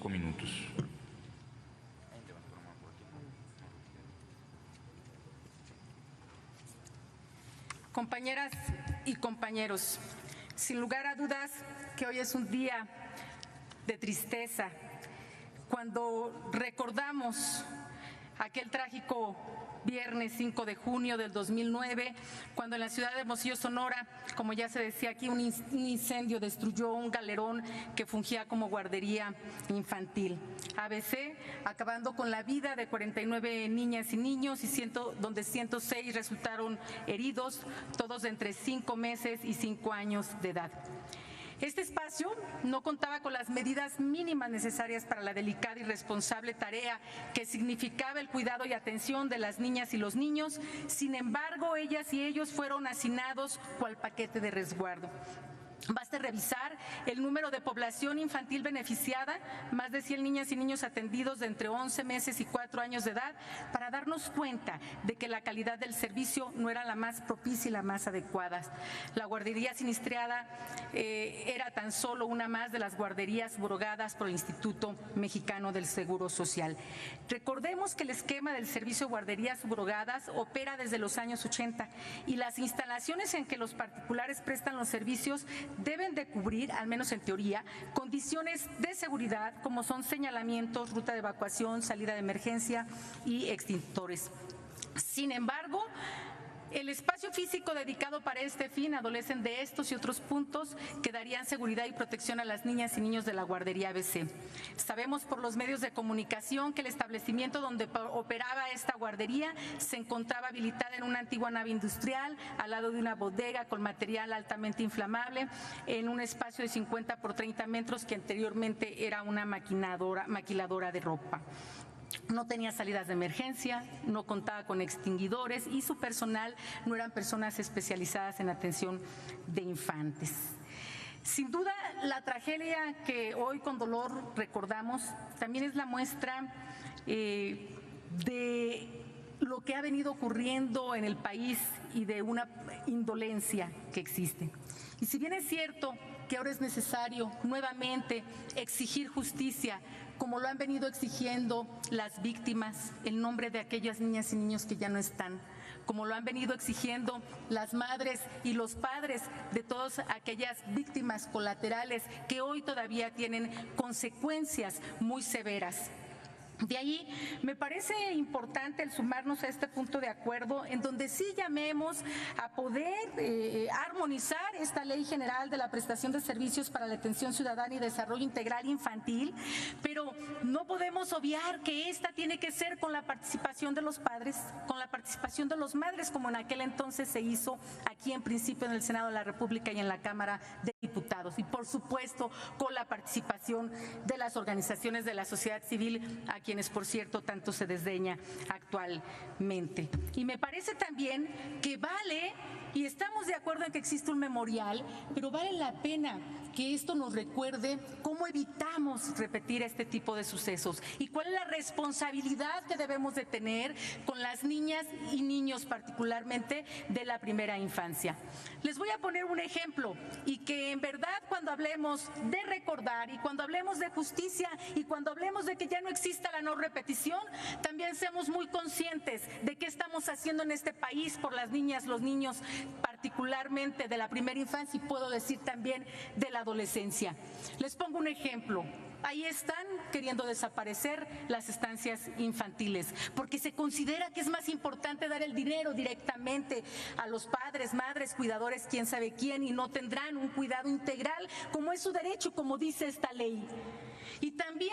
5 minutos. Compañeras y compañeros, sin lugar a dudas que hoy es un día de tristeza cuando recordamos aquel trágico viernes 5 de junio del 2009, cuando en la ciudad de Hermosillo, Sonora, como ya se decía aquí, un incendio destruyó un galerón que fungía como guardería infantil. ABC, acabando con la vida de 49 niñas y niños, donde 106 resultaron heridos, todos de entre 5 meses y 5 años de edad. Este espacio no contaba con las medidas mínimas necesarias para la delicada y responsable tarea que significaba el cuidado y atención de las niñas y los niños. Sin embargo, ellas y ellos fueron hacinados cual paquete de resguardo. Basta revisar el número de población infantil beneficiada, más de 100 niñas y niños atendidos de entre 11 meses y 4 años de edad, para darnos cuenta de que la calidad del servicio no era la más propicia y la más adecuada. La guardería sinistrada era tan solo una más de las guarderías subrogadas por el Instituto Mexicano del Seguro Social. Recordemos que el esquema del servicio de guarderías subrogadas opera desde los años 80 y las instalaciones en que los particulares prestan los servicios deben de cubrir, al menos en teoría, condiciones de seguridad como son señalamientos, ruta de evacuación, salida de emergencia y extintores. Sin embargo, el espacio físico dedicado para este fin adolecen de estos y otros puntos que darían seguridad y protección a las niñas y niños de la guardería ABC. Sabemos por los medios de comunicación que el establecimiento donde operaba esta guardería se encontraba habilitada en una antigua nave industrial, al lado de una bodega con material altamente inflamable, en un espacio de 50 por 30 metros que anteriormente era una maquiladora de ropa. No tenía salidas de emergencia, no contaba con extinguidores y su personal no eran personas especializadas en atención de infantes. Sin duda, la tragedia que hoy con dolor recordamos también es la muestra de lo que ha venido ocurriendo en el país y de una indolencia que existe. Y si bien es cierto que ahora es necesario nuevamente exigir justicia, como lo han venido exigiendo las víctimas, en nombre de aquellas niñas y niños que ya no están, como lo han venido exigiendo las madres y los padres de todas aquellas víctimas colaterales que hoy todavía tienen consecuencias muy severas. De ahí me parece importante el sumarnos a este punto de acuerdo en donde sí llamemos a poder armonizar esta Ley General de la Prestación de Servicios para la Atención Ciudadana y Desarrollo Integral Infantil, pero no podemos obviar que esta tiene que ser con la participación de los padres, con la participación de los madres, como en aquel entonces se hizo aquí en principio en el Senado de la República y en la Cámara de Diputados, y por supuesto con la participación de las organizaciones de la sociedad civil, a quienes, por cierto, tanto se desdeña actualmente. Y me parece también que vale, y estamos de acuerdo en que existe un memorial, pero vale la pena que esto nos recuerde cómo evitamos repetir este tipo de sucesos y cuál es la responsabilidad que debemos de tener con las niñas y niños, particularmente de la primera infancia. Les voy a poner un ejemplo y que en verdad cuando hablemos de recordar y cuando hablemos de justicia y cuando hablemos de que ya no exista la no repetición, también seamos muy conscientes de qué estamos haciendo en este país por las niñas, los niños, particularmente de la primera infancia y puedo decir también de la adolescencia. Les pongo un ejemplo. Ahí están queriendo desaparecer las estancias infantiles, porque se considera que es más importante dar el dinero directamente a los padres, madres, cuidadores, quién sabe quién, y no tendrán un cuidado integral, como es su derecho, como dice esta ley. Y también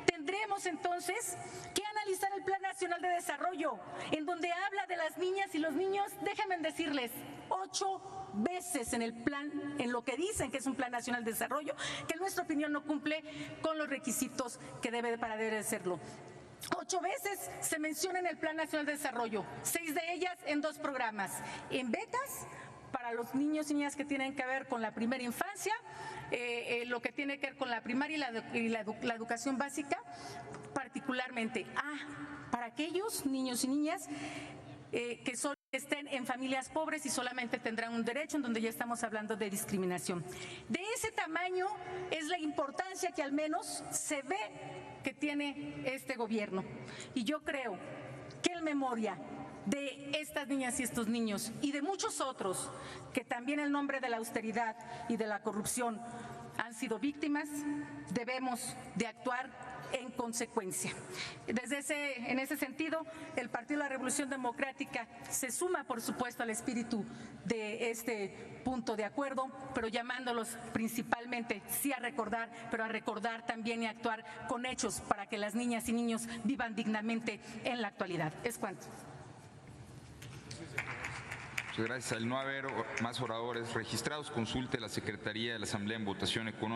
tendremos entonces que analizar el Plan Nacional de Desarrollo, en donde habla de las niñas y los niños, déjenme decirles, 8 veces en el plan, en lo que dicen que es un Plan Nacional de Desarrollo, que en nuestra opinión no cumple con los requisitos que debe de serlo. 8 veces se menciona en el Plan Nacional de Desarrollo, 6 de ellas en 2 programas, en becas para los niños y niñas que tienen que ver con la primera infancia, lo que tiene que ver con la primaria y la educación básica, particularmente para aquellos niños y niñas que son estén en familias pobres y solamente tendrán un derecho, en donde ya estamos hablando de discriminación. De ese tamaño es la importancia que al menos se ve que tiene este gobierno. Y yo creo que en memoria de estas niñas y estos niños y de muchos otros que también en nombre de la austeridad y de la corrupción han sido víctimas, debemos de actuar en consecuencia. En ese sentido, el Partido de la Revolución Democrática se suma, por supuesto, al espíritu de este punto de acuerdo, pero llamándolos principalmente sí a recordar, pero a recordar también y actuar con hechos para que las niñas y niños vivan dignamente en la actualidad. Es cuanto. Muchas gracias. Al no haber más oradores registrados, consulte la Secretaría de la Asamblea en votación económica.